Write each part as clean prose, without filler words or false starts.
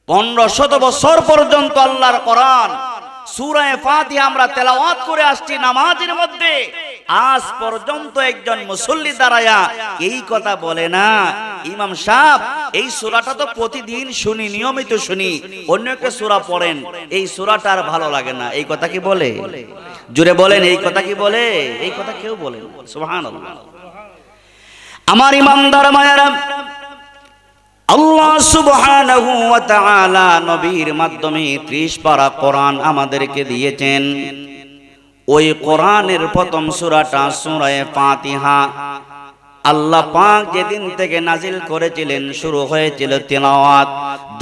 1500 বছর পর্যন্ত আল্লাহর কোরআন সূরা ফাতিহা আমরা তেলাওয়াত করে আসছি নামাজের মধ্যে। আজ পর্যন্ত একজন মুসল্লি দাঁড়ায়া এই কথা বলে না, ইমাম সাহেব এই সূরাটা তো প্রতিদিন শুনি, নিয়মিত শুনি, অন্য একটা সূরা পড়েন, এই সূরাটা আর ভালো লাগে না। এই কথা কি বলে? জোরে বলেন, এই কথা কি বলে? এই কথা কেউ বলে না। সুবহানাল্লাহ। আমার ইমানদার মায়েরা, আল্লাহ সুবহানাহু ওয়া তাআলা নবীর মাধ্যমে 30 পারা কোরআন আমাদেরকে দিয়েছেন। ওই কোরআনের প্রথম সূরাটা সূরা ফাতিহা আল্লাহ পাক যেদিন থেকে নাজিল করেছিলেন, শুরু হয়েছিল তিলাওয়াত।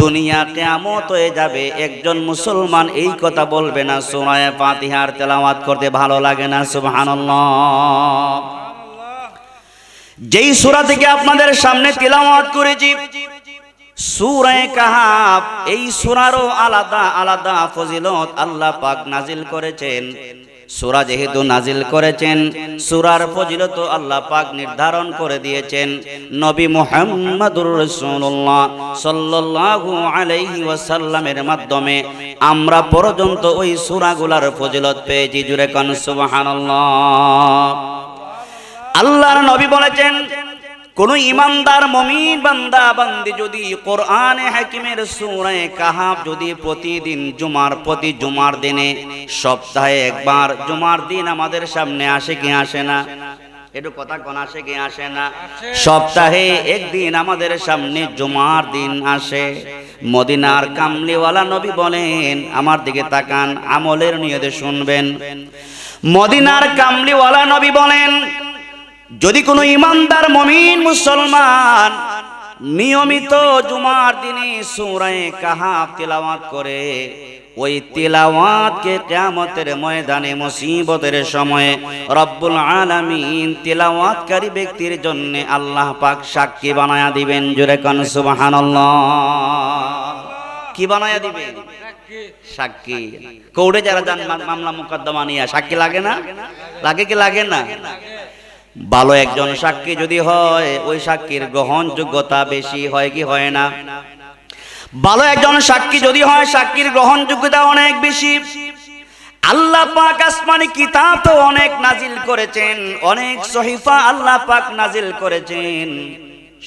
দুনিয়া কিয়ামত হয়ে যাবে, একজন মুসলমান এই কথা বলবে না সূরা ফাতিহার তেলাওয়াত করতে ভালো লাগে না। সুবহানাল্লাহ। যেই সূরা থেকে আপনাদের সামনে তিলাওয়াত করেছি সূরা কাহাফ, এই সূরারও আলাদা আলাদা ফজিলত আল্লাহ পাক নাজিল করেছেন। সূরা যেহেতু নাজিল করেছেন, সূরার ফজিলত আল্লাহ পাক নির্ধারণ করে দিয়েছেন। নবী মুহাম্মদুর রাসূলুল্লাহ সাল্লাল্লাহু আলাইহি ওয়াসাল্লামের মাধ্যমে আমরা পর্যন্ত ওই সূরাগুলোর ফজিলত পেয়েছি। জুরে কান সুবহানাল্লাহ। আল্লাহর নবী বলেছেন, কোন ইমানদার মুমিন বান্দা বান্দি যদি কোরআনে হাকিমের সূরা কাহাফ যদি প্রতিদিন প্রতি জুমার দিনে, সপ্তাহে একবার জুমার দিন আমাদের সামনে আসে কি আসে না? একটু কথা কোন আসে কি আসে না? সপ্তাহে একদিন আমাদের সামনে জুমার দিন আসে। মদিনার কামলিওয়ালা নবী বলেন, আমার দিকে তাকান, আমলের নিয়তে শুনবেন। মদিনার কামলিওয়ালা নবী বলেন, যদি কোনো ইমানদার মুমিন মুসলমান নিয়মিত জুমার দিনে সূরা কাহাফ তিলাওয়াত করে, ওই তিলাওয়াতকে কিয়ামতের ময়দানে মুসিবতের সময়ে রব্বুল আলামিন তিলাওয়াতকারী ব্যক্তির জন্য আল্লাহ পাক সাক্ষী বানায়া দিবেন। জোরে কান সুবহানাল্লাহ। কি বানায়া দিবেন? সাক্ষী। কোর্টে যারা যান মামলা মোকদ্দমা নিয়ে, সাক্ষী লাগে না? লাগে কি লাগে না? ভালো একজন সাক্ষী যদি হয়, ওই সাক্ষীর গ্রহণযোগ্যতা বেশি হয় কি হয় না? ভালো একজন সাক্ষী যদি হয়, সাক্ষীর গ্রহণযোগ্যতা অনেক বেশি। আল্লাহ পাক আসমানি কিতাব তো অনেক নাজিল করেছেন, অনেক সহিফা আল্লাহ পাক নাজিল করেছেন।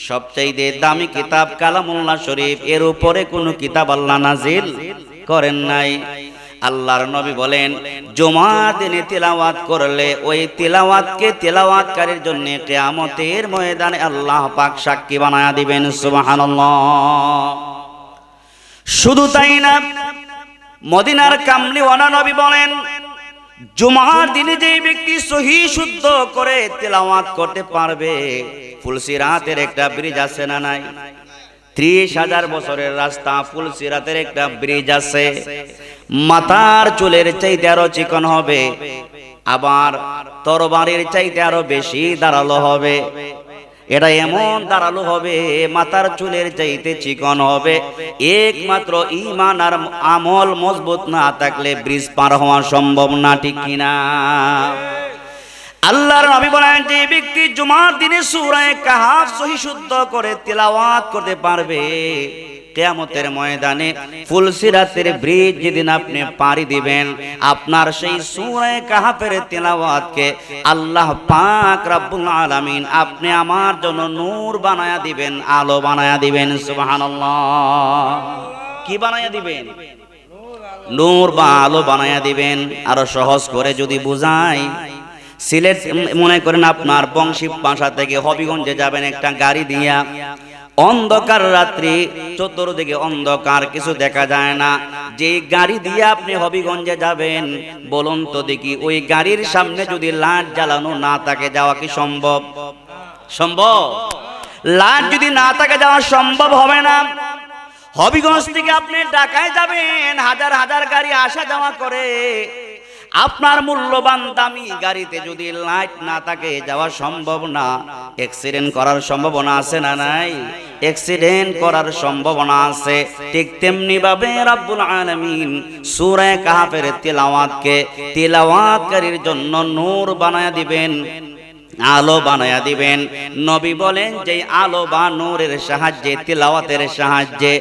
সবচেয়ে দামি কিতাব কালামুল্লাহ শরীফ, এর উপরে কোনো কিতাব আল্লাহ নাজিল করেন নাই। আল্লাহর নবী বলেন, জুমার দিনে তিলাওয়াত করলে ওই তিলাওয়াতকে তিলাওয়াতকারীর জন্য কিয়ামতের ময়দানে আল্লাহ পাক সাক্ষী বানায়া দিবেন। সুবহানাল্লাহ। শুধু তাই না, মদিনার কামলিওয়ালা নবী বলেন, জুমার দিনে যে ব্যক্তি সহি শুদ্ধ করে তিলাওয়াত করতে পারবে, ফুলসিরাতের একটা ব্রিজ আছে না নাই? 30,000 বছরের রাস্তা, ফুলসিরাতের একটা ব্রিজ আছে। মাথার চুলের চাইতে আরো চিকন হবে, আবার তরবারির চাইতে আরো বেশি ধারালো হবে। এটা এমন ধারালো হবে, মাথার চুলের চাইতে চিকন হবে। একমাত্র ঈমান আর আমল মজবুত না থাকলে ব্রিজ পার হওয়া সম্ভব না, ঠিক কিনা? আল্লাহর নবী বলেন, যে ব্যক্তি জুমার দিনে সূরা কাহাফ সহি শুদ্ধ করে তিলাওয়াত করতে পারবে, কিয়ামতের ময়দানে ফুলসিরাতের ব্রিজ যেদিন আপনি পাড়ি দিবেন, আপনার সেই সূরা কাহাফের তিলাওয়াতকে আল্লাহ পাক রব্বুল আলামিন আপনি আমার জন্য নূর বানায়া দিবেন, আলো বানায়া দিবেন। সুবহানাল্লাহ। কি বানায়া দিবেন? নূর বা আলো বানায়া দিবেন। আরো সহজ করে যদি বুঝাই, সিলেট মনে করেন আপনার বংশী পাশা থেকে হবিগঞ্জে যাবেন একটা গাড়ি দিয়া, অন্ধকার রাত্রি, চতুর্দিকে অন্ধকার, কিছু দেখা যায় না। যে গাড়ি দিয়ে আপনি হবিগঞ্জে যাবেন, বলুন তো দেখি, ওই গাড়ির সামনে যদি লাইট জ্বালানো না থাকে, যাওয়া কি সম্ভব? সম্ভব? লাইট যদি না থাকে যাওয়া সম্ভব হবে না। হবিগঞ্জ থেকে আপনি ঢাকায় যাবেন, হাজার হাজার গাড়ি আসা যাওয়া করে, আপনার মূল্যবান দামি গাড়িতে যদি লাইট না থাকে যাওয়া সম্ভব না। অ্যাক্সিডেন্ট করার সম্ভাবনা আছে না নাই? অ্যাক্সিডেন্ট করার সম্ভাবনা আছে। ঠিক তেমনি ভাবে রব্বুল আলামিন সূরা কাহাফের তিলাওয়াতকে তিলাওয়াতকারীর জন্য নূর বানায়া দিবেন। আলো বানায়া দিবেন। নবী বলেন যে আলো বা নূরের সাহায্যে, তিলাওয়াতের সাহায্যে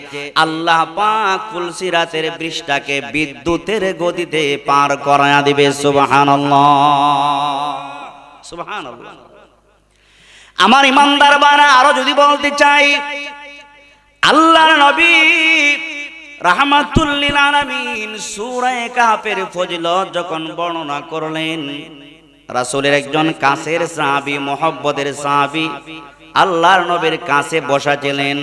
আল্লাহ পাক ফুলসিরাতের বৃষ্টিকে বিদ্যুতের গতিতে পার করায়া দিবে। সুবহানাল্লাহ, সুবহানাল্লাহ। আমার ইমানদার বারা, আরো যদি বলতে চাই, আল্লাহর নবী রাহমাতুল লিল আলামিন সূরা কাহফের ফজিলত যখন বর্ণনা করলেন, রাসূলের একজন কাছের সাহাবী, মুহাব্বতের সাহাবী আল্লাহর নবীর কাছে বসা ছিলেন।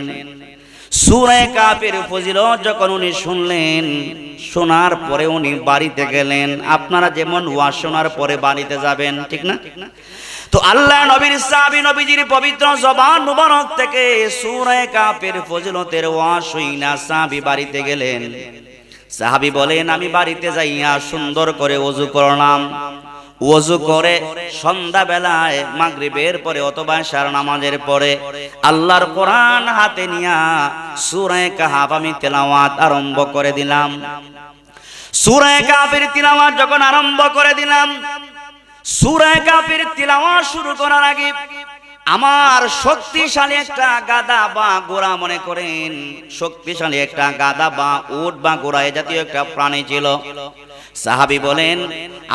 সূরা কাহফের ফজিলত যখন উনি শুনলেন, শোনার পরে উনি বাড়িতে গেলেন। আপনারা যেমন ওয়াজ শোনার পরে বাড়িতে যাবেন, ঠিক না? তো আল্লাহ নবীর সাহাবী, নবীজির পবিত্র জবান মুবারক থেকে সূরা কাহফের ফজিলতের ওয়াজ শুইনা সাহাবী বাড়িতে গেলেন। সাহাবী বলেন, আমি বাড়িতে যাইয়া সুন্দর করে ওযু করলাম। ওযু করে সন্ধ্যা বেলায় মাগরিবের পরে অথবা ইশার নামাজের পরে আল্লাহর কোরআন হাতে নিয়া সূরা কাহফ আমি তেলাওয়াত আরম্ভ করে দিলাম। সূরা কাহফের তিলাওয়াত যখন আরম্ভ করে দিলাম, সূরা কাহফের তিলাওয়াত শুরু করার আগে আমার শক্তিশালী একটা গাদা বা ঘোড়া, মনে করেন শক্তিশালী একটা গাদা বা উট বা ঘোড়া এ জাতীয় একটা প্রাণী ছিল। সাহাবী বলেন,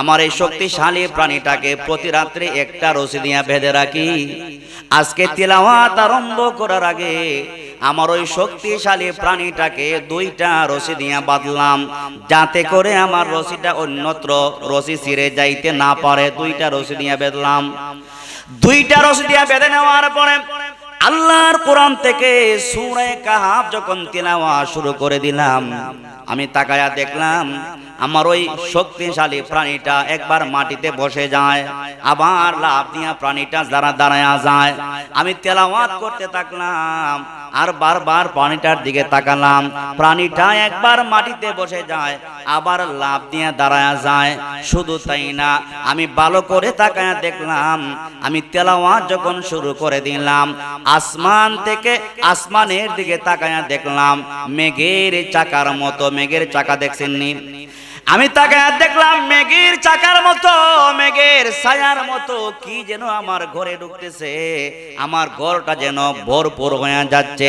আমার এই শক্তিশালী প্রাণীটাকে প্রতি রাত্রে একটা রশি দিয়া বেঁধে রাখি। আজকে তিলাওয়াত আরম্ভ করার আগে আমার ওই শক্তিশালী প্রাণীটাকে দুইটা রশি দিয়া বাঁধলাম, যাতে করে আমার রশিটা অন্যত্র রশি ছিঁড়ে যাইতে না পারে। দুইটা রশি দিয়া বেঁধলাম। দুইটা রশি দিয়া বেঁধে নেওয়ার পরে আল্লাহর কোরআন থেকে সূরা কাহফ যখন তিলাওয়াত শুরু করে দিলাম, আমি তাকায়া দেখলাম আমার ওই শক্তিশালী প্রাণীটা একবার মাটিতে বসে যায়, আবার লাফ দিয়া প্রাণীটা দাঁড়ায়া যায়। আমি তেলাওয়াত করতে থাকলাম আর বারবার প্রাণীটার দিকে তাকালাম। প্রাণীটা একবার মাটিতে বসে যায়, আবার লাফ দিয়ে দাঁড়ায়া যায়। শুধু তাই না, আমি ভালো করে তাকায়া দেখলাম, আমি তেলাওয়াত যখন শুরু করে দিলাম, আসমান থেকে আসমানের দিকে তাকায়া দেখলাম মেঘের চাকার মতো, মেঘের চাকা দেখছেননি? আমি তাকায়া দেখলাম মেঘের চাকার মতো, মেঘের ছায়ার মতো কি যেন আমার ঘরে ঢুকতেছে। আমার ঘরটা যেন ভরপুর হয়ে যাচ্ছে।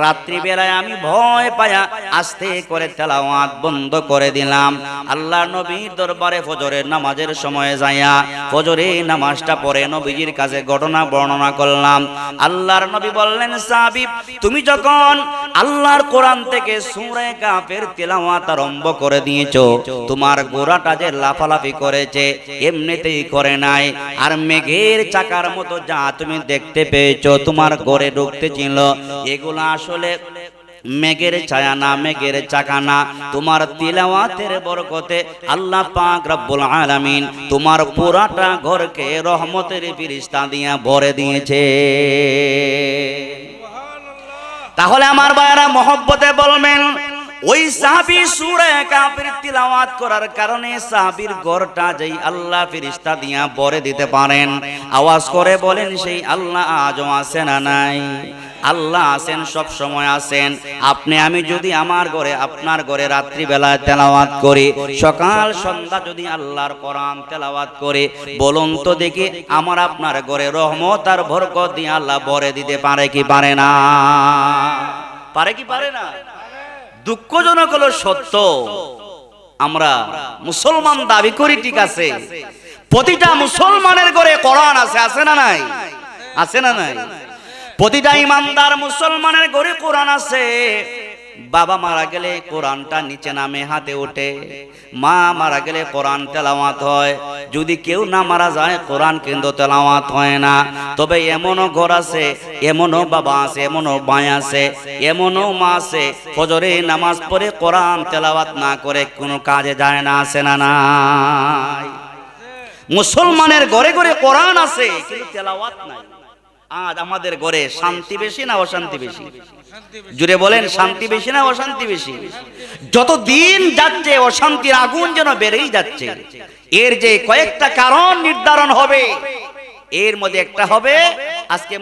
রাত্রি বেলায় আমি ভয় পায়া আস্তে করে তেলাওয়াত বন্ধ করে দিলাম। আল্লাহ নবীর দরবারে ফজরের নামাজের সময় যাইয়া ফজরের নামাজটা পড়ে নবীজির কাছে ঘটনা বর্ণনা করলাম। আল্লাহর নবী বললেন, সাহাবী, তুমি যখন আল্লাহর কোরআন থেকে সূরা কাহফের তেলাওয়াত আরম্ভ করে দিয়েছো, তোমার গোড়াটা যে লাফালাফি করেছে এমনিতেই করে নাই। আর মেঘের চাকার মতো যা তুমি দেখতে পেয়েছো তোমার ঘরে ঢুকতে ছিল, এগুলো আসলে মেঘের ছায়া না, মেঘের চাকা না। তোমার তিলাওয়াতের বরকতে আল্লাহ পাক রব্বুল আলামিন তোমার পুরাটা ঘরকে রহমতের ফেরেশতা দিয়া ভরে দিয়েছে। তাহলে আমার ভাইরা মহব্বতে বলবেন, ওই সাহাবী সূরা কাহফের তিলাওয়াত করার কারণে সাহাবীর ঘরটা যেই আল্লাহ ফেরেশতা দিয়া ভরে দিতে পারেন। আওয়াজ করে বলেন, সেই আল্লাহ আজও আছেন না নাই? আল্লাহ আছেন, সব সময় আছেন। আপনি আমি যদি আমার ঘরে আপনার ঘরে রাত্রি বেলায় তেলাওয়াত করি, সকাল সন্ধ্যা যদি আল্লাহর কোরআন তেলাওয়াত করি, বলুন তো দেখি আমার আপনার ঘরে রহমত আর বরকত দিয়ে আল্লাহ ভরে দিতে পারে কি পারে না? পারে কি পারে না? দুঃখজনক হলো সত্য, আমরা মুসলমান দাবি করি, ঠিক আছে, প্রতিটা মুসলমানের ঘরে কোরআন আছে, আছে না নাই? আছে না নাই? প্রতিটা ইমানদার মুসলমানের ঘরে কোরআন আছে। বাবা মারা গেলে কোরআনটা নিচে নামে হাতে ওঠে, মা মারা গেলে কোরআন তেলাওয়াত হয়। যদি কেউ না মারা যায় কোরআন কিন্তু তেলাওয়াত হয় না। তবে এমনও ঘর আছে, এমনও বাবা আছে, এমনও ভাই আছে, এমনও মা আছে, ফজরে নামাজ পড়ে কোরআন তেলাওয়াত না করে কোনো কাজে যায় না, আছে না নাই? মুসলমানের ঘরে ঘরে কোরআন আছে কিন্তু তেলাওয়াত নাই। আজ আমাদের ঘরে শান্তি বেশি না অশান্তি বেশি? জুড়ে বলেন, শান্তি বেশি না অশান্তি বেশি? যত দিন যাচ্ছে অশান্তির আগুন যেন বেড়েই যাচ্ছে। এর যে কয়েকটা কারণ নির্ধারণ হবে, এর মধ্যে একটা হবে আজকে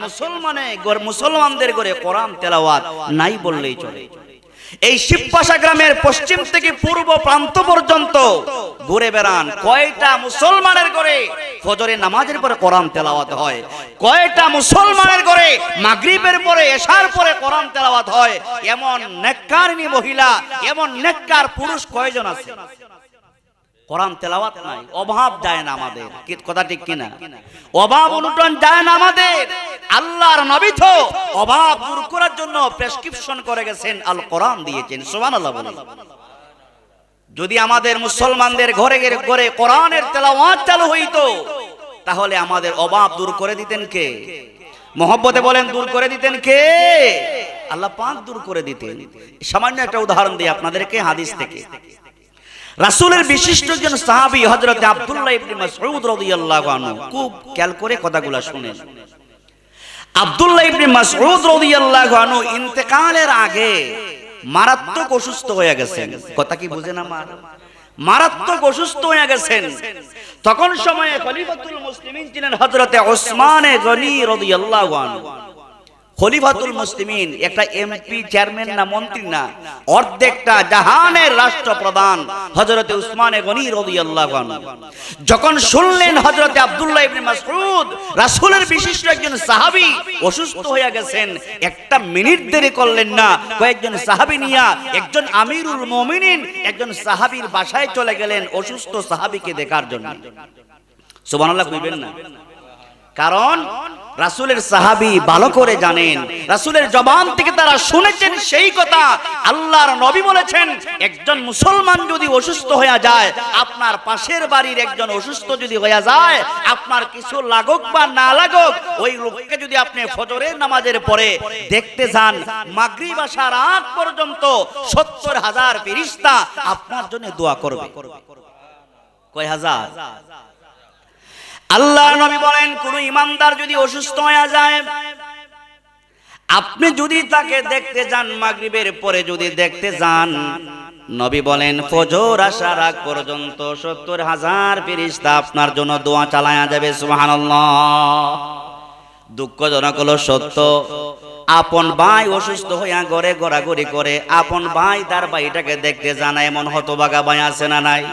মুসলমানদের ঘরে কোরআন তেলাওয়াত নাই বললেই চলে। এই শিবপাশা গ্রামের পশ্চিম থেকে পূর্ব প্রান্ত পর্যন্ত ঘুরে বেড়ান, কয়টা মুসলমানের ঘরে ফজরের নামাজের পরে কোরআন তেলাওয়াত হয়? কয়টা মুসলমানের ঘরে মাগরিবের পরে এশার পরে কোরআন তেলাওয়াত হয়? এমন নেককারিনী মহিলা, এমন নেককার পুরুষ কয়জন আছে? কোরআন তেলাওয়াত নাই, অভাব যায় না আমাদের, কি কথা ঠিক কিনা? অভাব অনুটন যায় না আমাদের। আল্লাহর নবী তো অভাব দূর করার জন্য প্রেসক্রিপশন করে গেছেন, আল কোরআন দিয়েছেন। সুবহানাল্লাহ বলেন। যদি আমাদের মুসলমানদের ঘরে ঘরে কোরআনের তেলাওয়াত চালু হইতো, তাহলে আমাদের অভাব দূর করে দিতেন কে? মহব্বতে বলেন, দূর করে দিতেন কে? আল্লাহ পাক দূর করে দিতেন। সামান্য একটা উদাহরণ দিই আপনাদেরকে হাদিস থেকে। রাসূলের বিশিষ্ট একজন সাহাবী হযরত আব্দুল্লাহ ইবনে মাসউদ রাদিয়াল্লাহু আনহু, খুব খেয়াল করে কথাগুলো শুনেন। আব্দুল্লাহ ইবনে মাসউদ রাদিয়াল্লাহু আনহু ইন্তেকালের আগে মারাত্মক অসুস্থ হয়ে গেছেন। কথা কি বুঝেন আমার? মারাত্মক অসুস্থ হয়ে গেছেন। তখন সময়ে খলিফাতুল মুসলিমিন ছিলেন হযরত ওসমান গনি রাদিয়াল্লাহু আনহু। খলিফাতুল মুসলিমিন একটা এমপি, চেয়ারম্যান না, মন্ত্রী না, অর্ধেকটা জাহানের রাষ্ট্রপ্রধান হযরত ওসমান গনি রাদিয়াল্লাহু আনহু। যখন শুনলেন হযরত আব্দুল্লাহ ইবনে মাসউদ রাসূলের বিশিষ্ট একজন সাহাবী অসুস্থ হয়ে গেছেন, একটা মিনিট দেরি করলেন না, কয়েকজন সাহাবী নিয়া একজন আমিরুল মুমিনিন একজন সাহাবীর বাসায় চলে গেলেন অসুস্থ সাহাবীকে দেখার জন্য। সুবহানাল্লাহ কইবেন না? কারণ রাসূলের সাহাবী ভালো করে জানেন, রাসূলের জবান থেকে তারা শুনেছেন সেই কথা। আল্লাহর নবী বলেছেন, একজন মুসলমান যদি অসুস্থ হয়ে যায়, আপনার পাশের বাড়ির একজন অসুস্থ যদি হয়ে যায়, আপনার কিছু লাগুক বা না লাগুক, ওই লোককে যদি আপনি ফজরের নামাজের পরে দেখতে যান, মাগরিব আসার আগ পর্যন্ত ৭০,০০০ ফেরেশতা আপনার জন্য দোয়া করবে। কয় হাজার? আল্লাহর নবী বলেন, কোন ইমানদার যদি অসুস্থ হয়ে যায়, আপনি যদি তাকে দেখতে যান, মাগরিবের পরে যদি দেখতে যান, নবী বলেন ফজর আসার আগ পর্যন্ত ৭০,০০০ ফেরেশতা আপনার জন্য দোয়া চালায়া যাবে। সুবহানাল্লাহ। দুঃখজনক হলো সত্য, আপন ভাই অসুস্থ হইয়া ঘরে ঘোরাঘুরি করে, আপন ভাই তার ভাইটাকে দেখতে জানা, এমন হতভাগা ভাই আছে না নাই?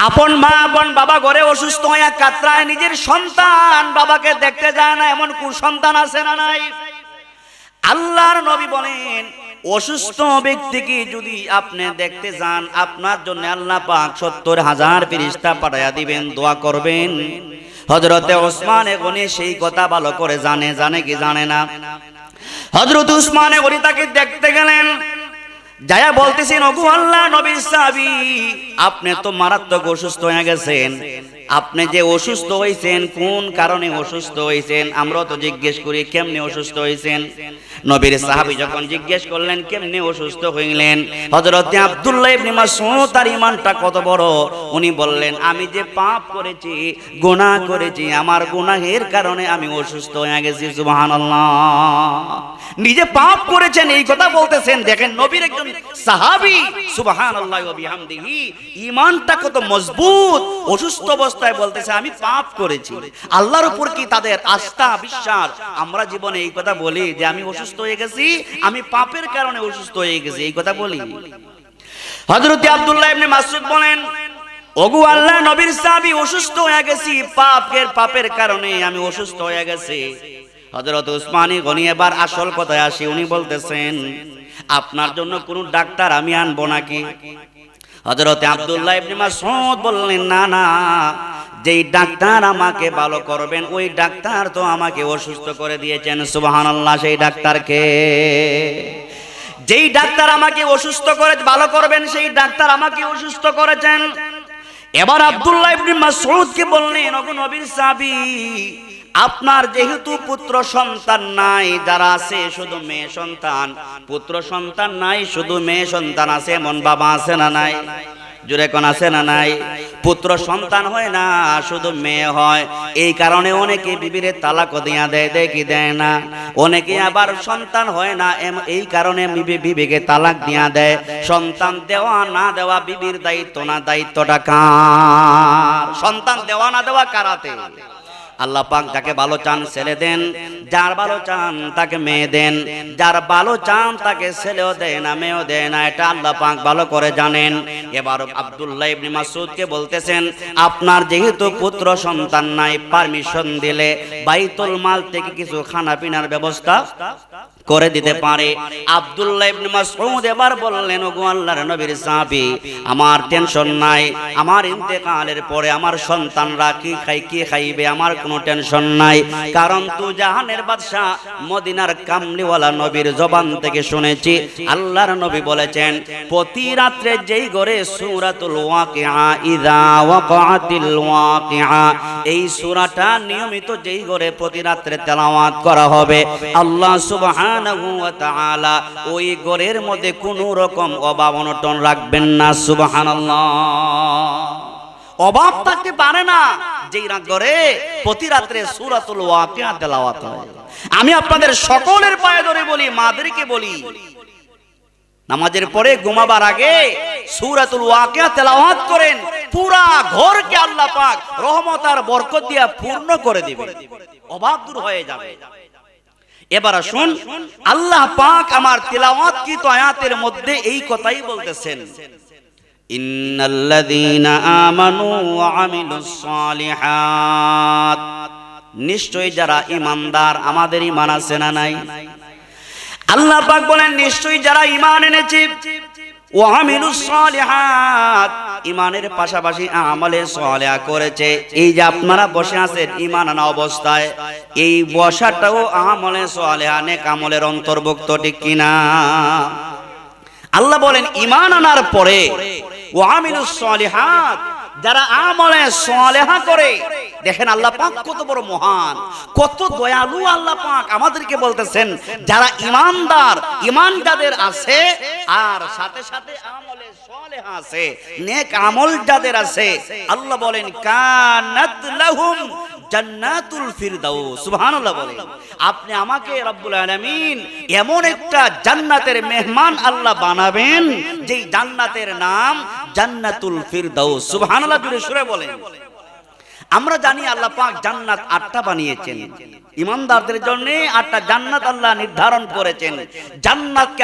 আপন মা আপন বাবা ঘরে অসুস্থ হইয়া কাতরায়, নিজের সন্তান বাবাকে দেখতে যায় না, এমন কুসন্তান আছে না নাই? আল্লাহর নবী বলেন, অসুস্থ ব্যক্তিকে যদি আপনি দেখতে যান, আপনার জন্য আল্লাহ পাক ৭০,০০০ ফেরেশতা পাঠায়া দিবেন, দোয়া করবেন। হযরত ওসমান গনি সেই কথা ভালো করে জানে। জানে কি জানে না? হযরত ওসমান গনি তাকে দেখতে গেলেন, যায়া বলতেছেন, ওগো আল্লাহ নবীর সাহাবী, আপনি তো মারাত্মক অসুস্থ হয়ে গেছেন। আপনি যে অসুস্থ হয়েছেন, কোন কারণে অসুস্থ হয়েছেন? আমরা তো জিজ্ঞেস করি কেমনে অসুস্থ হয়েছেন। নবীর সাহাবী যখন জিজ্ঞেস করলেন কেমনে অসুস্থ হইলেন, হযরত আব্দুল্লাহ ইবনে মাসউদ তার ঈমানটা কত বড়, উনি বললেন, আমি যে পাপ করেছি, গুনাহ করেছি, আমার গুনাহের কারণে আমি অসুস্থ হয়ে গেছি। সুবহানাল্লাহ। নিজে পাপ করেছেন এই কথা বলতেছেন। দেখেন নবীর একজন সাহাবী, সুবহানাল্লাহ ওয়া বিহামদিহি, ঈমানটা কত মজবুত। অসুস্থ অবস্থায় বলতেছে আমি পাপ করেছি। আল্লাহর উপর কি তাদের আস্থা, বিশ্বাস? আমরা জীবনে এই কথা বলি যে আমি অসুস্থ হয়ে গেছি, আমি পাপের কারণে অসুস্থ হয়ে গেছি, এই কথা বলি। হযরত আব্দুল্লাহ ইবনে মাসউদ বলেন, ওগো আল্লাহ নবীর সাহাবী, অসুস্থ হয়ে গেছি, পাপের কারণে আমি অসুস্থ হয়ে গেছি। হযরত ওসমান গনি এবার আসল কথায় আসি। উনি বলতেছেন, আপনার জন্য কোন ডাক্তার আমি আনবো নাকি? হযরত আব্দুল্লাহ ইবনে মাসউদ বললেন, না না, যেই ডাক্তার আমাকে ভালো করবেন ওই ডাক্তার তো আমাকে অসুস্থ করে দিয়েছেন। সুবহানাল্লাহ। সেই ডাক্তারকে, যেই ডাক্তার আমাকে অসুস্থ করে ভালো করবেন, সেই ডাক্তার আমাকে অসুস্থ করেছেন। এবার আব্দুল্লাহ ইবনে মাসউদ কি বললেন, ওগো নবীর সাহাবী, আপনার যেহেতু পুত্র সন্তান নাই, যারা আছে শুধু মেয়ে সন্তান, পুত্র সন্তান নাই শুধু মেয়ে সন্তান আছে, এমন বাবা আছে না নাই? জোরে কোন আছে না নাই? পুত্র সন্তান হয় না, শুধু মেয়ে হয়। এই কারণে অনেকে বিবিরে তালাক দিয়া দেয়, দেয় কি দেয় না? অনেকে আবার সন্তান হয় না, এই কারণে বিবিকে তালাক দিয়া দেয়। সন্তান দেওয়া না দেওয়া বিবির দায়িত্ব না, দায়িত্বটা কার? সন্তান দেওয়া না দেওয়া কার হাতে? আল্লাহ পাক যাকে ভালো চান ছেলে দেন, যার ভালো চান তাকে মেয়ে দেন, যার ভালো চান তাকে ছেলেও দেয় না মেয়েও দেয় না, এটা আল্লাহ পাক ভালো করে জানেন। এবার আব্দুল্লাহ ইবনে মাসউদকে বলতেছেন, আপনার যেহেতু পুত্র সন্তান নাই, পারমিশন দিলে বাইতুল মাল থেকে কিছু খানা পিনার ব্যবস্থা করে দিতে পারে। আব্দুল্লাহ ইবনে মাসউদ এবার বললেন, ওগো আল্লাহর নবীর সাহাবী, আমার টেনশন নাই, আমার ইন্তেকালের পরে আমার সন্তানরা কি খাইবে আমার কোনো টেনশন নাই, কারণ তু জাহানের বাদশা মদিনার কামলিওয়ালা নবীর জবান থেকে শুনেছি আল্লাহর নবী বলেছেন, প্রতি রাত্রে যেই ঘরে সূরাতুল ওয়াকিআ ইযা ওয়াকাআতিল ওয়াকিআ, এই সূরাটা নিয়মিত যেই ঘরে প্রতি রাত্রে তেলাওয়াত করা হবে, আল্লাহ সুবহানাহু ওয়া তাআলা ওই ঘরের মধ্যে কোনো রকম অভাব অনটন রাখবেন না। সুবহানাল্লাহ, অভাব থাকতে পারে না যেই ঘরে প্রতি রাত্রে সূরাতুল ওয়াকিআ তেলাওয়াত হয়। আমি আপনাদের সকলের পায়ে ধরে বলি, মাদেরকে বলি, নামাজের পরে ঘুমাবার আগে সূরাতুল ওয়াকিআ তেলাওয়াত করেন, পুরা ঘরকে আল্লাহ পাক রহমত আর বরকত দিয়ে পূর্ণ করে দিবেন, অভাব দূর হয়ে যাবে। এবার আসুন, আল্লাহ পাক আমার তিলাওয়াতকৃত আয়াতের মধ্যে এই কথাই বলতেছেন, ইন্নাল্লাযীনা আমানু ওয়া আমিলুস সালিহাত, নিশ্চয়ই যারা ঈমানদার, আমাদের ঈমান আছে না নাই? আল্লাহ পাক বলেন, নিশ্চয়ই যারা ঈমান এনেছে, ওয়া আমিলুস সালিহাত, ঈমানের পাশাপাশি আমলে সালেহা করেছে। এই যে আপনারা বসে আছেন ঈমান আনা অবস্থায়, এই বসাটাও আমলে সালেহা নেক আমলের অন্তর্ভুক্ত, ঠিক কিনা? আল্লাহ বলেন ঈমান আনার পরে ওয়া আমিলুস সালিহাত, যারা আমলে সালেহা করে, দেখেন আল্লাহ পাক কত বড় মহান, কত দয়ালু আল্লাহ পাক আমাদেরকে বলতেছেন, যারা ঈমানদার, ঈমান যাদের আছে আর সাথে সাথে আমলে সালেহা আছে, নেক আমল যাদের আছে, আল্লাহ বলেন কানাত লাহুম জান্নাতুল ফিরদাউস। সুবহানাল্লাহ বলেন, আপনি আমাকে রব্বুল আলামিন এমন একটা জান্নাতের মেহমান আল্লাহ বানাবেন, যেই জান্নাতের নাম জান্নাতুল ফিরদাউস। সুবহানাল্লাহ জুড়ে সুরে বলেন। আমরা জানি আল্লাহ পাক জান্নাত 8টা বানিয়েছেন, ঈমানদারদের জন্য 8টা জান্নাত আল্লাহ নির্ধারণ করেছেন। জান্নাতকে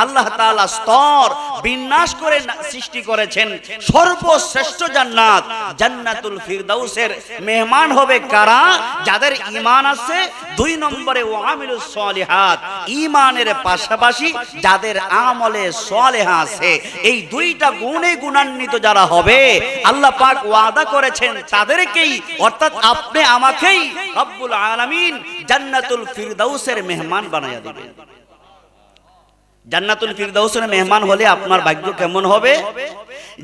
আল্লাহ তাআলা স্তর বিন্যাস করে সৃষ্টি করেছেন। সর্বশ্রেষ্ঠ জান্নাত জান্নাতুল ফিরদাউসের মেহমান হবে কারা? যাদের ঈমান আছে। 2 নম্বরে ওয়া আমিলুস সালিহাত, ঈমানের পাশাপাশি যাদের আমলে সালেহা আছে। এই 2টা গুণে গুণান্বিত যারা হবে, আল্লাহ পাক ওয়াদা করেছেন তাদেরকেই, অর্থাৎ আপনি আমাকেই রব্বুল আলামিন জান্নাতুল ফিরদাউসের মেহমান বানায়া দিবেন। জান্নাতুল ফিরদাউসের মেহমান হলে আপনার ভাগ্য কেমন হবে?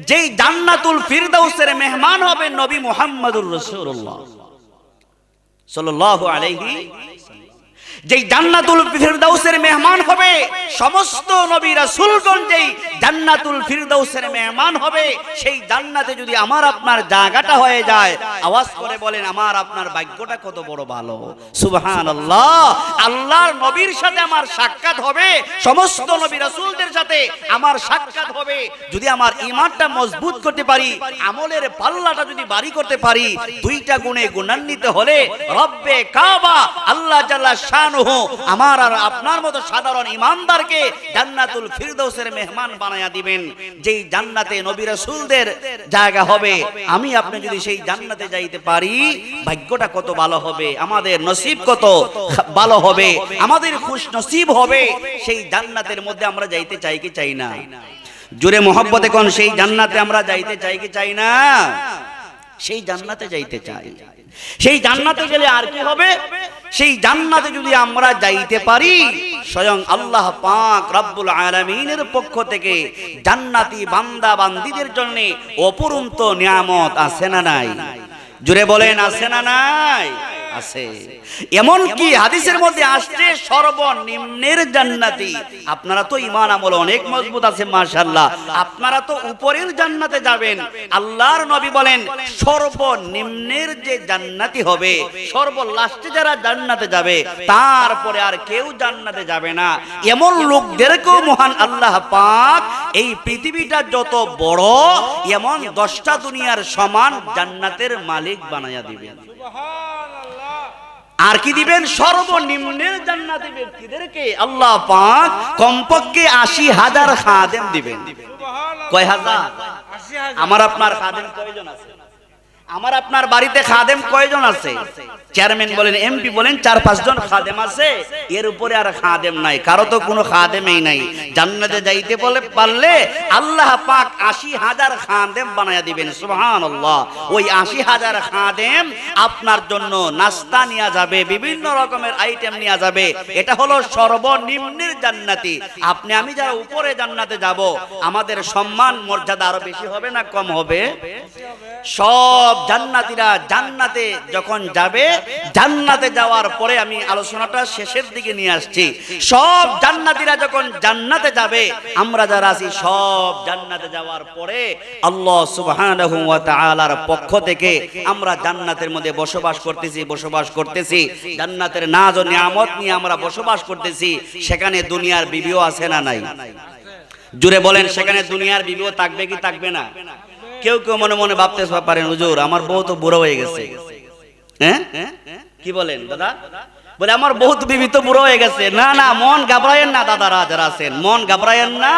যেই জান্নাতুল ফিরদাউসের মেহমান হবে নবী মুহাম্মদুর রাসূলুল্লাহ সাল্লাল্লাহু আলাইহি, যেই জান্নাতুল ফিরদাউসের মেহমান হবে সমস্ত নবী রাসূলগণ, যেই জান্নাতুল ফিরদাউসের মেহমান হবে, সেই জান্নাতে যদি আমার আপনার জায়গাটা হয়ে যায়, আওয়াজ করে বলেন আমার আপনার ভাগ্যটা কত বড় ভালো। সুবহানাল্লাহ, আল্লাহর নবীর সাথে আমার সাক্ষাৎ হবে, সমস্ত নবী রাসূলদের সাথে আমার সাক্ষাৎ হবে। যদি আমার ঈমানটা মজবুত করতে পারি, আমলের পাল্লাটা যদি ভারী করতে পারি, 2টা গুণে গুণান্বিত হলে রব্বে কাবা আল্লাহ জাল্লা শানুহু আমার আর আপনার মতো সাধারণ ঈমানদারকে জান্নাতুল ফিরদাউসের মেহমান বানায়া দিবেন। যেই জান্নাতে নবী রাসূলদের জায়গা হবে, আমি আপনি যদি সেই জান্নাতে যাইতে পারি, ভাগ্যটা কত ভালো হবে, আমাদের নসিব কত ভালো হবে, আমাদের খুশ নসিব হবে। সেই জান্নাতের মধ্যে আমরা যাইতে চাই কি চাই না? জোরে মোহাব্বতে কোন সেই জান্নাতে আমরা যাইতে চাই কি চাই না? সেই জান্নাতে যাইতে চাই। সেই জান্নাতে গেলে আর কি হবে? সেই জান্নাতে যদি আমরা যাইতে পারি, স্বয়ং আল্লাহ পাক রব্বুল আলামিনের পক্ষ থেকে জান্নাতি বান্দা বান্দীদের জন্য অপরন্ত নিয়ামত আছে না নাই? জুড়ে বলেন আছে না নাই? আছে। এমন কি হাদিসের মধ্যে আসছে সর্বনিম্নের জান্নাতি। আপনারা তো ঈমান আমল অনেক মজবুত আছে মাশাআল্লাহ, আপনারা তো উপরের জান্নাতে যাবেন। আল্লাহর নবী বলেন সর্বনিম্নের যে জান্নাতি হবে, সর্বলাস্টে যারা জান্নাতে যাবে, তারপরে আর কেউ জান্নাতে যাবে না। এমন লোকদেরকেও মহান আল্লাহ পাক এই পৃথিবীটা যত বড়, এমন 10টা দুনিয়ার সমান জান্নাতের মালিক বানায়া দিবেন। সুবহানাল্লাহ। আর কি দিবেন? সর্বনিম্নের জান্নাতি ব্যক্তিদেরকে আল্লাহ পাক কমপক্ষে ৮০,০০০ খাদেম দিবেন। কয় হাজার? আমার আপনার খাদেম কয়জন আছে? আমার আপনার বাড়িতে খাদেম কয়জন আছে? চেয়ারম্যান বলেন, এমপি বলেন, ৪-৫ জন খাদেম আছে, এর উপরে আর খাদেম নাই, কারো তো কোনো খাদেমই নাই। জান্নাতে যাইতে বলে পারলে আল্লাহ পাক ৮০,০০০ খাদেম বানায়া দিবেন। সুবহানাল্লাহ। ওই ৮০,০০০ খাদেম আপনার জন্য নাস্তা নিয়ে যাবে, বিভিন্ন রকমের আইটেম নিয়ে যাবে। এটা হলো সর্বনিম্নের জান্নাতি। আপনি আমি যারা উপরে জান্নাতে যাব, আমাদের সম্মান মর্যাদা আরো বেশি হবে না কম হবে? সব জান্নাতীরা জান্নাতে যখন যাবে, জান্নাতে যাওয়ার পরে আমি আলোচনাটা শেষের দিকে নিয়ে আসছি। সব জান্নাতীরা যখন জান্নাতে যাবে, আমরা যারা আছি সব জান্নাতে যাওয়ার পরে আল্লাহ সুবহানাহু ওয়া তাআলার পক্ষ থেকে আমরা জান্নাতের মধ্যে বসবাস করতেছি। জান্নাতের নাজ ও নিয়ামত নিয়ে আমরা বসবাস করতেছি। সেখানে দুনিয়ার বিবিও আছে না নাই? জুড়ে বলেন, সেখানে দুনিয়ার বিবিও থাকবে কি থাকবে না? কেউ কেউ মনে মনে ভাবতে পারেন, হুজুর আমার বউ তো বুড়ো হয়ে গেছে। হ্যাঁ, কি বলেন দাদা? বলে আমার বউ তো বিবি তো বুড়ো হয়ে গেছে। না না, মন ঘাবড়ায়েন না দাদারা যারা আছেন, মন ঘাবড়ায়েন না।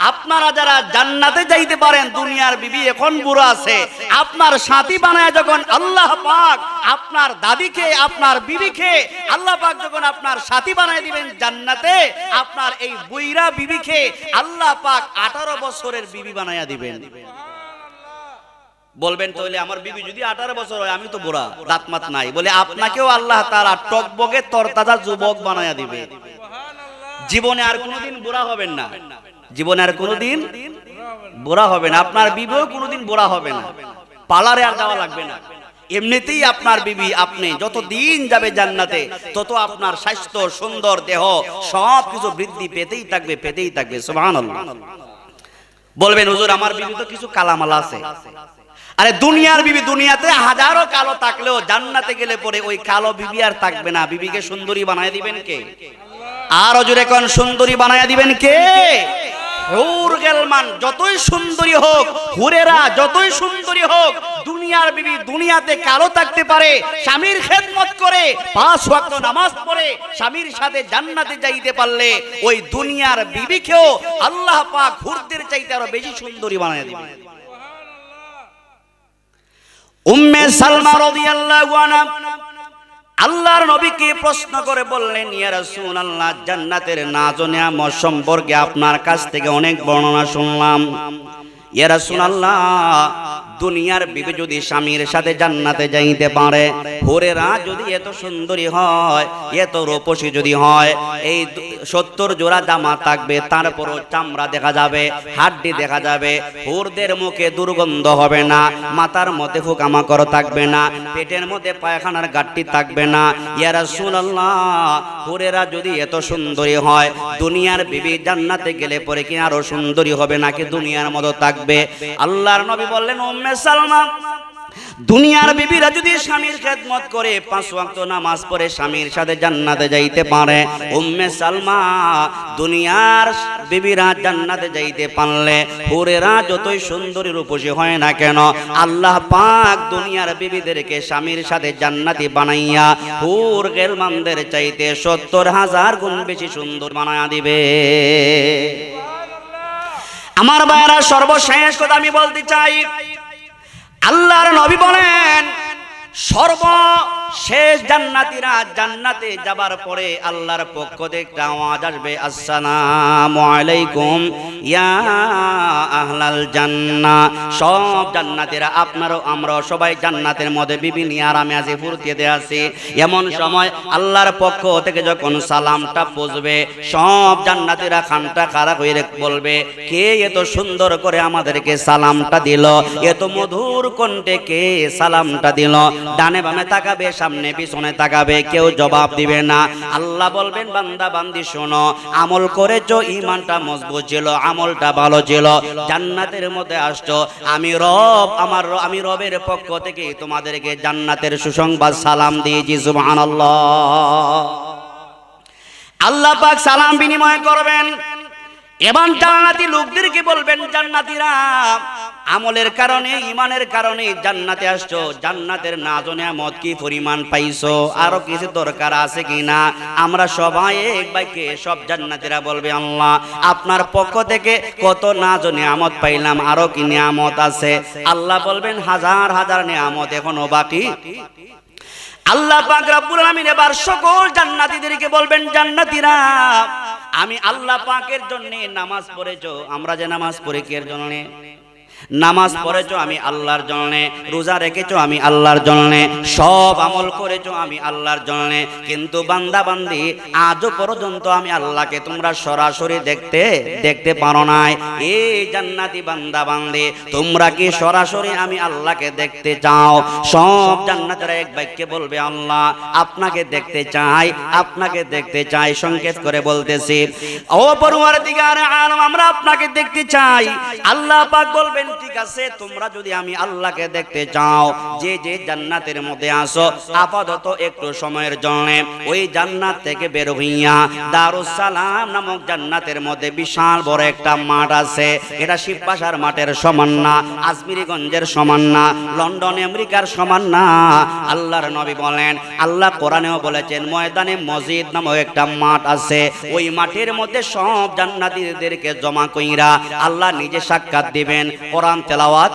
আপনারা যারা জান্নাতে যাইতে পারেন, দুনিয়ার বিবি এখন বুড়ো আছে, আপনার সাথী বানায় যখন আল্লাহ পাক আপনার দাদিকে, আপনার বিবিকে আল্লাহ পাক যখন আপনার সাথী বানায় দিবেন জান্নাতে, আপনার এই বুইরা বিবিকে আল্লাহ পাক 18 বছরের বিবি বানায়া দিবেন। বলবেন তাহলে আমার বিবি যদি 18 বছর হয়, আমি তো বুড়া, দাঁত মাত নাই। বলে আপনাকেও আল্লাহ তাআলা টকবগে তরতাজা যুবক বানায়া দিবে। জীবনে আর কোনোদিন বুড়া হবেন না, জীবনে আর কোনোদিন বুড়া হবে না। আপনার বিবিও কোনোদিন বুড়া হবে না, পার্লারে আর যাওয়া লাগবে না। এমনিতেই আপনার বিবি, আপনি যত দিন যাবে জান্নাতে, তত আপনার স্বাস্থ্য, সুন্দর দেহ সব কিছু বৃদ্ধি পেতেই থাকবে। সুবহানাল্লাহ। বলবেন হুজুর আমার বিবি তো কিছু কালামালা আছে। আরে দুনিয়ার বিবি দুনিয়াতে হাজারো কালো থাকলেও জান্নাতে গেলে পরে ওই কালো বিবি আর থাকবে না। বিবিকে সুন্দরী বানায় দিবেন কে? আরো জোরে কোন, সুন্দরী বানায় দিবেন কে? হুর গেলমান যতই সুন্দরী হোক, হুরেরা যতই সুন্দরী হোক, দুনিয়ার বিবি দুনিয়াতে কালো থাকতে পারে, স্বামীর খেদমত করে 5 ওয়াক্ত নামাজ পড়ে স্বামীর সাথে জান্নাতে যাইতে পারলে ওই দুনিয়ার বিবিকেও আল্লাহ পাক হুরদের চাইতে আরো বেশি সুন্দরী বানায় দিবেন। উম্মে সালমা রাদিয়াল্লাহু আনহা আল্লাহর নবীকে প্রশ্ন করে বললেন, ইয়া রাসূলুল্লাহ, জান্নাতের নাজ ও নিয়ামত সম্পর্কে আপনার কাছ থেকে অনেক বর্ণনা শুনলাম। ইয়া রাসূলুল্লাহ, দুনিয়ার বিবি যদি স্বামীর সাথে জান্নাতে যাইতে পারে, হুরেরা যদি এত সুন্দরী হয়, এত রূপসী যদি হয়, এই 70 জোড়া জামা থাকবে, তারপরও চামড়া দেখা যাবে, হাড্ডি দেখা যাবে, হুরদের মুখে দুর্গন্ধ হবে না, মাথার মধ্যে পোকামাকড় থাকবে না, পেটের মধ্যে পায়খানার গাঁটটি থাকবে না। ইয়া রাসূলুল্লাহ, হুরেরা যদি এত সুন্দরী হয়, দুনিয়ার বিবি জান্নাতে গেলে পরে কি আরো সুন্দরী হবে নাকি দুনিয়ার মতো থাকবে? আল্লাহর নবী বললেন, উম্মে সালমা, দুনিয়ার বিবিরা যদি স্বামীর খেদমত করে 5 ওয়াক্ত নামাজ পড়ে স্বামীর সাথে জান্নাতে যাইতে পারে, উম্মে সালমা, দুনিয়ার বিবিরা জান্নাতে যাইতে পারলে হুরেরা যতই সুন্দরী রূপসী হয় না কেন, আল্লাহ পাক দুনিয়ার বিবিদেরকে স্বামীর সাথে জান্নাতি বানাইয়া হুর গেলমানদের চাইতে 70,000 গুণ বেশি সুন্দর বানায়া দিবে। আমার ভাইরা, সর্বশেষ কথা আমি বলতে চাই, আল্লাহর নবী বলেন, সর্বশেষ জান্নাতীরা জান্নাতে যাবার পরে আল্লাহর পক্ষ থেকে একটা আওয়াজ আসবে, আসসালামু আলাইকুম ইয়া আহলাল জান্নাহ। সব জান্নাতীরা, আপনারাও আমরাও সবাই জান্নাতের মধ্যে বিবি নিয়ে আরামে আছি, ফুর্তিতে আছি। এমন সময় আল্লাহর পক্ষ থেকে যখন সালামটা পৌঁছবে, সব জান্নাতীরা খানটা খাড়া হয়ে বলবে, কে এত সুন্দর করে আমাদেরকে সালামটা দিল, এত মধুর কণ্ঠে কে সালামটা দিল? ডানে বামে তাকাবে, সামনে পিছনে তাকাবে, কেউ জবাব দিবে না। আল্লাহ বলবেন, বান্দা বান্দি শোনো, আমল করেছো, ঈমানটা মজবুত ছিল, আমলটা ভালো ছিল, জান্নাতের মধ্যে আসছো, আমি রবের পক্ষ থেকে তোমাদেরকে জান্নাতের সুসংবাদ সালাম দিয়েছি। সুবহানাল্লাহ। আল্লাহ পাক সালাম বিনিময় করবেন। এবার জান্নাতি লোকদেরকে বলবেন, জান্নাতীরা আমলের কারণে ঈমানের কারণে জান্নাতে আসছো, জান্নাতের নাজ ও নিয়ামত কি পরিমাণ পাইছো, আরো কিছু দরকার আছে কিনা? আমরা সবাই এক বাক্যে সব জান্নাতীরা বলবে, আল্লাহ আপনার পক্ষ থেকে কত নাজ ও নিয়ামত পাইলাম, আরো কি নিয়ামত আছে? আল্লাহ বলবেন, হাজার হাজার নিয়ামত এখনো বাকি। আল্লাহ পাক রব্বুল আলামিন এবার সকল জান্নাতীদেরকে বলবেন, জান্নাতীরা আমি আল্লাহ পাকের জন্য নামাজ পড়েছো, আমরা যে নামাজ পড়ি কি এর জন্য? নামাজ পড়েছো আমি আল্লাহর জন্য, রোজা রেখেছো আমি আল্লাহর জন্য, সব আমল করেছো আমি আল্লাহর জন্য, কিন্তু বান্দা বান্দি আজও পর্যন্ত আমি আল্লাহকে তোমরা সরাসরি দেখতে পারো নাই। এই জান্নাতি বান্দা বান্দি তোমরা কি সরাসরি আমি আল্লাহকে দেখতে চাও? সব জান্নাতীরা এক বাক্যে বলবে, আল্লাহ আপনাকে দেখতে চাই, আপনাকে দেখতে চাই। সংক্ষেপ করে বলতেছি, ও পরওয়ারদিগার আলম আমরা আপনাকে দেখতে চাই। আল্লাহ পাক বলবেন, ঠিক আছে, তোমরা যদি আমি আল্লাহকে দেখতে চাও, যে যে জান্নাতের মধ্যে আসো আপাতত একটু সময়ের জন্য ওই জান্নাত থেকে বের হইয়া দারুস সালাম নামক জান্নাতের মধ্যে বিশাল বড় একটা মাঠ আছে। এটা শিববাসার মাঠের সমান না, আজমিরিগঞ্জের সমান না, লন্ডন আমেরিকার সমান না। আল্লাহর নবী বলেন, আল্লাহ কোরআনেও বলেছেন, ময়দানে মসজিদ নামক একটা মাঠ আছে। ওই মাঠের মধ্যে সব জান্নাতীদেরকে জমা কইরা আল্লাহ নিজে সাক্ষাৎ দিবেন, কোরআন তেলাওয়াত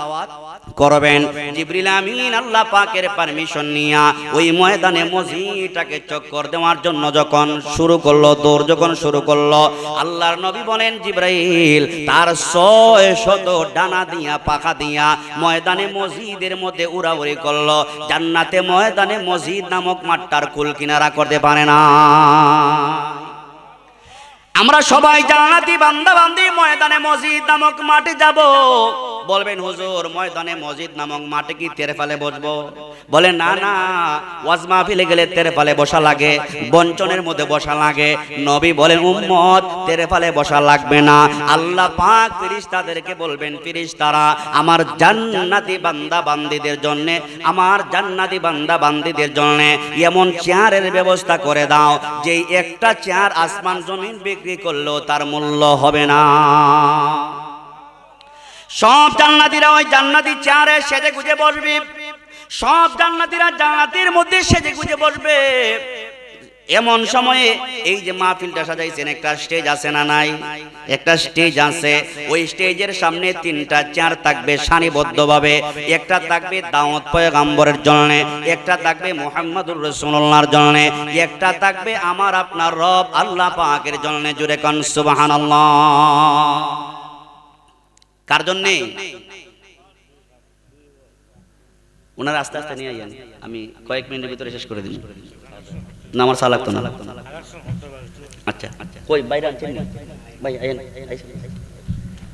করবেন। জিবরিল আমিন আল্লাহ পাকের পারমিশন নিয়া ওই ময়দানে মসজিদটাকে চক্কর দেওয়ার জন্য যখন শুরু করলো, দৌড় যখন শুরু করলো, আল্লাহর নবী বলেন, জিবরাইল তার 600 ডানা দিয়া পাখা দিয়া ময়দানে মসজিদের মধ্যে উড়াউড়ি করলো। জান্নাতে ময়দানে মসজিদ নামক মাঠটার কুল কিনারা করতে পারে না। আমরা সবাই জান্নাতি বান্দা বান্দি ময়দানে মসজিদ নামক মাঠে যাব। বলবেন, হুজুর ময়দানে মসজিদ নামক মাঠে কি তেরফালে বসবো? বলে, না না, ওয়াজ মাহফিলে গেলে তেরফালে বসা লাগে, বঞ্চনের মধ্যে বসা লাগে। নবী বলেন, উম্মত তেরফালে বসা লাগবে না। আল্লাহ পাক ফেরেশতাদেরকে বলবেন, ফেরেশতারা আমার জান্নাতি বান্দা বান্দিদের জন্য, আমার জান্নাতি বান্দা বান্দিদের জন্য এমন চেয়ারের ব্যবস্থা করে দাও যেই একটা চেয়ার আসমান জমিন বিক্রি করলেও তার মূল্য হবে না। সব জান্নাতীরা ওই জান্নাতি চেয়ারে সেজে গুজে বসবে, সব জান্নাতীরা জান্নাতের মধ্যে সেজে গুজে বসবে। এমন সময়ে এই যে মাহফিলটা সাজাইছেন, একটা স্টেজ আছে না নাই? একটা স্টেজ আছে। ওই স্টেজের সামনে 3টা চেয়ার থাকবে সারিবদ্ধভাবে। একটা থাকবে দাওয়াত পয়গম্বরের জন্য, একটা থাকবে মুহাম্মদুর রাসূলুল্লাহর জন্য, একটা থাকবে আমার আপনার রব আল্লাহ পাকের জন্য। জোরে কোন সুবহানাল্লাহ। কার জন্য? ওনার আস্তে আস্তে নিয়ে আইয়েন, আমি কয়েক মিনিটের ভিতরে শেষ করে দিই। না আমার চা লাগতো না। আচ্ছা কই বাইরে আনছেন না ভাই? আইয়েন,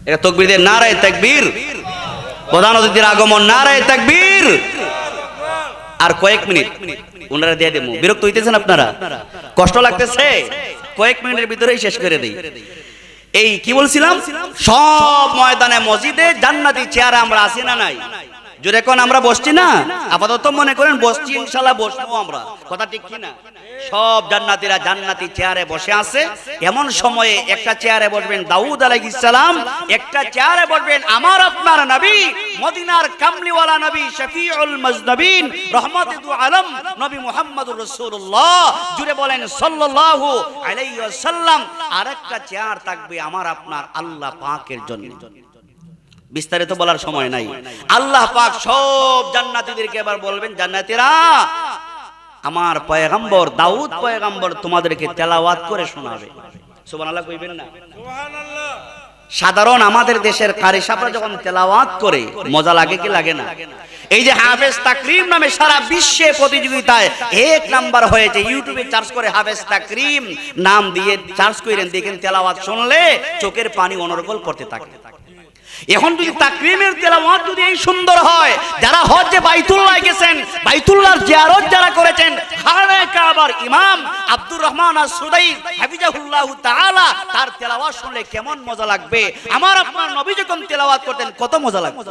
এটা তাকবীর দিয়ে নারায়ে তাকবীর, প্রধান অতিথির আগমন, নারায়ে তাকবীর। আর কয়েক মিনিট ওনারা দিয়ে দেবো। বিরক্ত হইতেছেন আপনারা? কষ্ট লাগতেছে? কয়েক মিনিটের ভিতরেই শেষ করে দেই। এই কি বলছিলাম, সব ময়দানে মসজিদে জান্নাতি চেয়ারে আমরা আছি না নাই? জোরে কোন আমরা বসছি না? আপাতত মনে করেন বসছি, ইনশাআল্লাহ বসবো আমরা। কথা ঠিক কি না? সব জান্নাতীরা জান্নাতি চেয়ারে বসে আছে। এমন সময়ে একটা চেয়ারে বসবেন দাউদ আলাইহিস সালাম, একটা চেয়ারে বসবেন আমার আপনার নবী, মদিনার কামলিওয়ালা নবী, শফিউল মুজনবিন, রহমাতুল আলম নবী মুহাম্মদুর রাসূলুল্লাহ। জুড়ে বলেন সাল্লাল্লাহু আলাইহি ওয়াসাল্লাম। আরেকটা চেয়ার থাকবে আমার আপনার আল্লাহ পাকের জন্য। বিস্তারিত বলার সময় নাই। আল্লাহ পাক সব জান্নাতীদেরকে এবার বলবেন, জান্নাতীরা আমার পয়গম্বর দাউদ পয়গম্বর তোমাদেরকে তেলাওয়াত করে শোনাবে। সুবহানাল্লাহ কইবেন না? সুবহানাল্লাহ। সাধারণ আমাদের দেশের কারি সাহেবরা যখন তেলাওয়াত করে মজা লাগে কি লাগে না? এই যে হাফেজ তাকরিম নামে সারা বিশ্বে প্রতিযোগিতায় 1 নাম্বার হয়েছে। ইউটিউবে সার্চ করে হাফেজ তাকরিম নাম দিয়ে সার্চ করেন, দেখেন তেলাওয়াত শুনলে চোখের পানি অনর্গল করতে থাকে। এখন যদি তাকরিমের তেলাওয়াত যদি এই সুন্দর হয়, যারা হজ্জে বাইতুল্লাহ গেছেন, বাইতুল্লাহর জিয়ারত যারা করেছেন, হারামে কাবার ইমাম আব্দুর রহমান আস-সুদাইস হাফিজাহুল্লাহু তাআলা, তার তেলাওয়াত শুনলে কেমন মজা লাগবে। আমার আপনার নবী যখন তেলাওয়াত করতেন কত মজা লাগতো।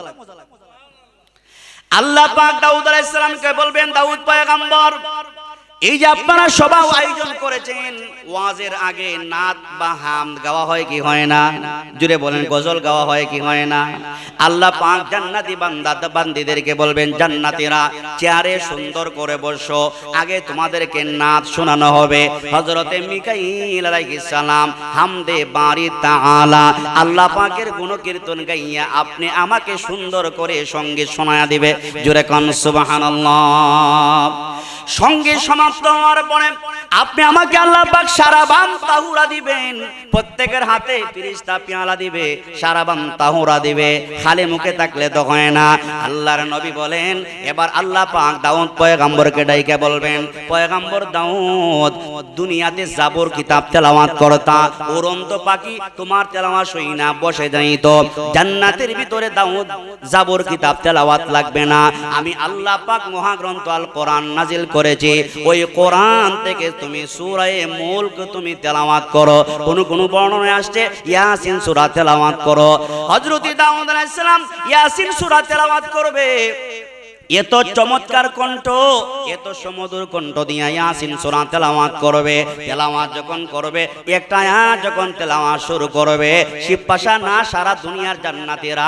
আল্লাহ পাক দাউদ আলাইহিস সালামকে বলবেন, দাউদ পয়গম্বর এই যে আপনারা সবাই আয়োজন করেছেন, ওয়াজের আগে নাত বা হামদ গাওয়া হয় কি হয় না? জুড়ে বলেন, গজল গাওয়া হয় কি হয় না? আল্লাহ পাক জান্নাতি বান্দা বান্দীদেরকে বলবেন, জান্নাতীরা চেয়ারে সুন্দর করে বসো, আগে তোমাদেরকে নাত শোনানো হবে। হযরতে মিকাইল আলাইহিস সালাম হামদে বারি তাআলা আল্লাহ পাকের গুণকীর্তন গাইয়া আপনি আমাকে সুন্দর করে সঙ্গীত শোনায়া দিবে। জোরে কান সুবহানাল্লাহ। সঙ্গীত সমাপ্ত হওয়ার পরে আপনি আমাকে আল্লাহ পাক সারাবান তাহুরা দিবেন, প্রত্যেকের হাতে ফেরেশতা পেয়ালা দিবে, সারাবান তাহুরা দিবে। খালি মুখে থাকলে তো হয় না। আল্লাহর নবী বলেন, এবার আল্লাহ পাক দাউদ পয়গম্বরকে ডাইকে বলবেন, পয়গম্বর দাউদ দুনিয়াতে জাবর কিতাব তেলাওয়াত করতা, উড়ন্ত পাখি তোমার তেলাওয়াত শুই না বসে যাইত। জান্নাতের ভিতরে দাউদ জাবর কিতাব তেলাওয়াত লাগবে না, আমি আল্লাহ পাক মহাগ্রন্থ আল কোরআন নাজিল করেছি, ওই কোরআন থেকে তুমি সূরা মুলক তুমি তেলাওয়াত করো। কোন বর্ণনায় আসছে ইয়াসিন সূরা তেলাওয়াত করো। হযরত দাউদ আলাইহিস সালাম ইয়াসিন সূরা তেলাওয়াত করবে। এত চমৎকার কণ্ঠ, এত সুমধুর কণ্ঠ দিয়া ইয়াসিন সূরা তেলাওয়াত করবে। তেলাওয়াত যখন করবে, একটা আয়াত যখন তেলাওয়াত শুরু করবে, শিবপাশা না সারা দুনিয়ার জান্নাতীরা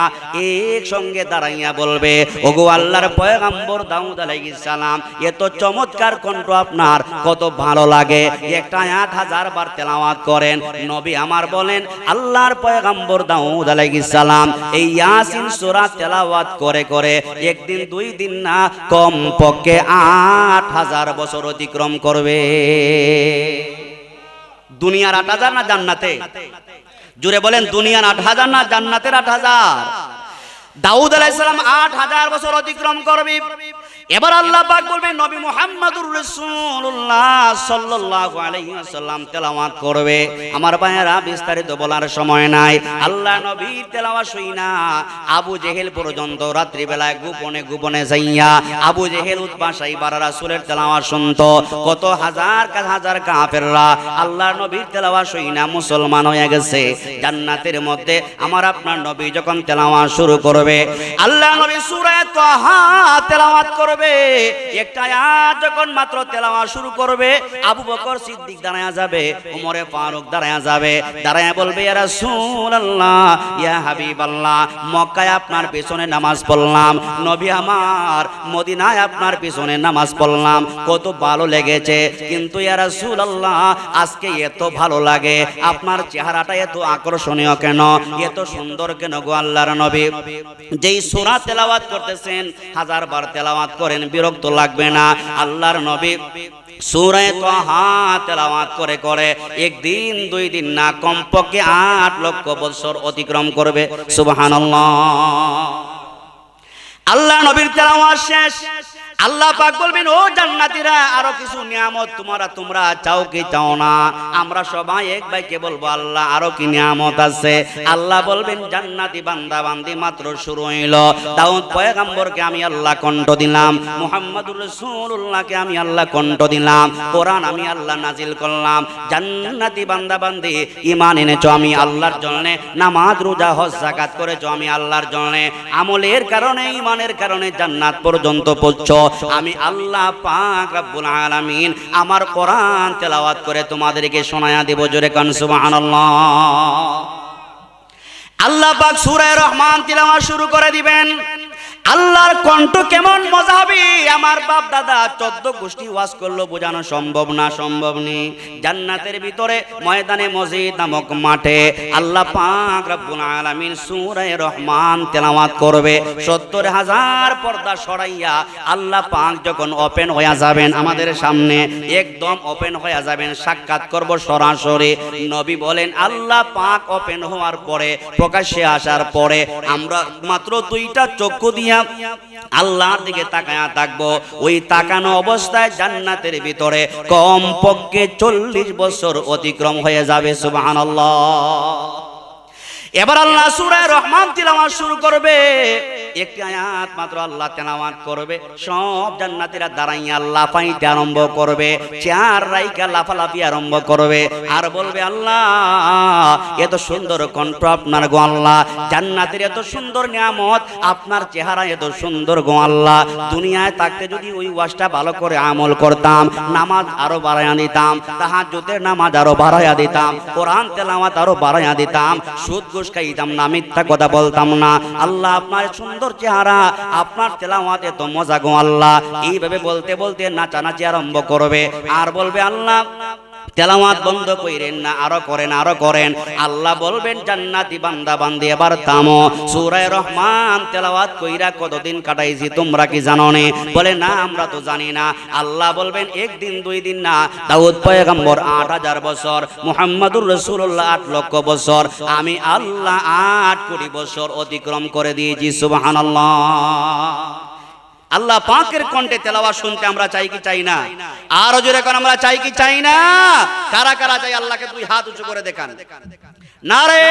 একসঙ্গে দাঁড়াইয়া বলবে, ওগো আল্লাহর পয়গম্বর দাউদ আলাইহিস সালাম, এত চমৎকার কণ্ঠ আপনার কত ভালো লাগে, একটা আয়াত 1000 বার তেলাওয়াত করেন। নবী আমার বলেন, আল্লাহর পয়গম্বর দাউদ আলাইহিস সালাম এই ইয়াসিন সূরা তেলাওয়াত করে করে একদিন দুই দিন না, কম পক্ষে 8000 বছর অতিক্রম করবে। দুনিয়ার 8000 না জান্নাতে? জুড়ে বলেন, দুনিয়ার 8000 না জান্নাতের 8000? দাউদ আলাইহিস সালাম 8000 বছর অতিক্রম করবে। এবার আল্লাহ পাক বলবে, নবী মুহাম্মদুর রাসূলুল্লাহ সাল্লাল্লাহু আলাইহি ওয়াসাল্লাম তেলাওয়াত করবে। আমার ভাইয়েরা, বিস্তারিত বলার সময় নাই। আল্লাহ নবী তেলাওয়াত শুইনা আবু জেহেল পর্যন্ত রাত্রি বেলায় গোপনে গোপনে যাইয়া আবু জেহেল উতবা সাইবার রাসূলের তেলাওয়াত শুনতো। কত হাজার হাজার কাফেররা আল্লাহ নবীর তেলাওয়াত শুইনা মুসলমান হয়ে গেছে। জান্নাতের মধ্যে আমার আপনার নবী যখন তেলাওয়াত শুরু করবে, আল্লাহ নবী সূরা তাহা তেলাওয়াত করবে। একটা আয়াত যখন মাত্র তেলাওয়াত শুরু করবে, আবু বকর সিদ্দিক দাঁড়ায়া যাবে, ওমরে ফারুক দাঁড়ায়া যাবে, দাঁড়ায়া বলবে, ইয়া রাসূলুল্লাহ, ইয়া হাবিবাল্লাহ, মক্কায় আপনার পিছনে নামাজ পড়লাম, নবী আমার মদিনায় আপনার পিছনে নামাজ পড়লাম, কত ভালো লেগেছে, কিন্তু ইয়া রাসূলুল্লাহ আজকে এত ভালো লাগে, আপনার চেহারাটা এত আকর্ষণীয় কেন, এত সুন্দর কেন গো আল্লাহর নবী? যেই সূরা তেলাওয়াত করতেছেন 1000 বার তেলাওয়াত করেন, বিরক্ত লাগবে না? আল্লাহর নবী সূরা তাহা তেলাওয়াত করে করে একদিন দুই দিন না, কমপক্ষে 8 লক্ষ বছর অতিক্রম করবে। সুবহানাল্লাহ। আল্লাহ নবীর তেলাওয়াত শেষ, আল্লাহ পাক বলবেন, ও জান্নাতীরা, আরো কিছু নিয়ামত তোমরা চাও কি চাও না? আমরা সবাই এক ভাইকে বলবো, আল্লাহ আরো কি নিয়ামত আছে? আল্লাহ বলবেন, জান্নাতি বান্দা বান্দি মাত্র শুরু হইল। দাউদ পয়গম্বরকে আমি আল্লাহ কণ্ঠ দিলাম, মুহাম্মদুর রাসূলুল্লাহকে আমি আল্লাহ কণ্ঠ দিলাম, কোরআন আমি আল্লাহ নাজিল করলাম। জান্নাতি বান্দা বান্দি ঈমান এনেছো আমি আল্লাহর জন্য, নামাজ রোজা হজ যাকাত করেছো আমি আল্লাহর জন্য, আমলের কারণে ঈমানের কারণে জান্নাত পর্যন্ত পৌঁছো। আমি আল্লাহ পাক রব্বুল আলামিন আমার কোরআন তেলাওয়াত করে তোমাদেরকে শোনায়া দেব। জোরে কান সুবহানাল্লাহ। আল্লাহ পাক সূরা রহমান তিলাওয়াত শুরু করে দিবেন। আল্লাহর কণ্ঠ কেমন মজা হবে! আমার বাপ দাদা 14 গোষ্ঠী ওয়াজ করলো, বোঝানো সম্ভব না, সম্ভব নেই। জান্নাতের ভিতরে ময়দানে মসজিদ নামক মাঠে আল্লাহ পাক রব্বুল আলামিন সূরা রহমান তেলাওয়াত করবে। 70,000 পর্দা সরাইয়া আল্লাহ পাক যখন ওপেন হয়ে যাবেন আমাদের সামনে, একদম ওপেন হয়ে যাবেন, সাক্ষাৎ করব সরাসরি। নবী বলেন, আল্লাহ পাক ওপেন হওয়ার পরে, প্রকাশ্যে আসার পরে আমরা মাত্র 2টা চক্ষু দিয়ে আল্লাহর দিকে তাকায়া থাকবো। ওই তাকানো অবস্থায় জান্নাতের ভিতরে কম পক্ষে 40 বছর অতিক্রম হয়ে যাবে। সুবহানাল্লাহ। এবার আল্লাহ সূরা রহমান তিলাওয়াত শুরু করবে। একটি আয়াত মাত্র আল্লাহ তেলাওয়াত করবে, সব জান্নাতীরা দাঁড়াইয়া লাফাইতে আরম্ভ করবে, চার রাইকা লাফালাফি আরম্ভ করবে আর বলবে আল্লাহ এত সুন্দর কণ্ঠ আপনার গো আল্লাহ, জান্নাতের এত সুন্দর নিয়ামত, আপনার চেহারা এত সুন্দর গো আল্লাহ, দুনিয়ায় থাকতে যদি ওই ওয়াজটা ভালো করে আমল করতাম, নামাজ আরো বাড়াইয়া দিতাম, তাহাজ্জুদের নামাজ আরো বাড়াইয়া দিতাম, কোরআন তেলাওয়াত আরো বাড়াইয়া দিতাম, সুদ ঘুষ খাইতাম না, মিথ্যা কথা বলতাম না, আল্লাহ আপনার সুন্দর চেহারা, আপনার তেলাওয়াত এত মজা গো আল্লাহ। এইভাবে বলতে বলতে নাচানাচি আরম্ভ করবে আর বলবে আল্লাহ তেলাওয়াত বন্ধ কইরেন না, আরো করেন আরো করেন। আল্লাহ বলবেন জান্নাতি বান্দা বান্দি এবার থামো, সূরা রহমান তেলাওয়াত কইরা কতদিন কাটাইছি তোমরা কি জানো নে? বলে না আমরা তো জানি না। আল্লাহ বলবেন একদিন দুই দিন না, দাউদ পয়গম্বর 8000 বছর, মুহাম্মাদুর রাসূলুল্লাহ 8 লক্ষ বছর, আমি আল্লাহ 8 কোটি বছর অতিক্রম করে দিয়েছি। সুবহানাল্লাহ। আল্লাহ পাকের কণ্ঠে তেলাওয়াত শুনতে আমরা চাই কি চাই না? আর জোরে কোন আমরা চাই কি চাই না? কারা কারা চাই আল্লাহকে দুই হাত উঁচু করে দেখান। নারে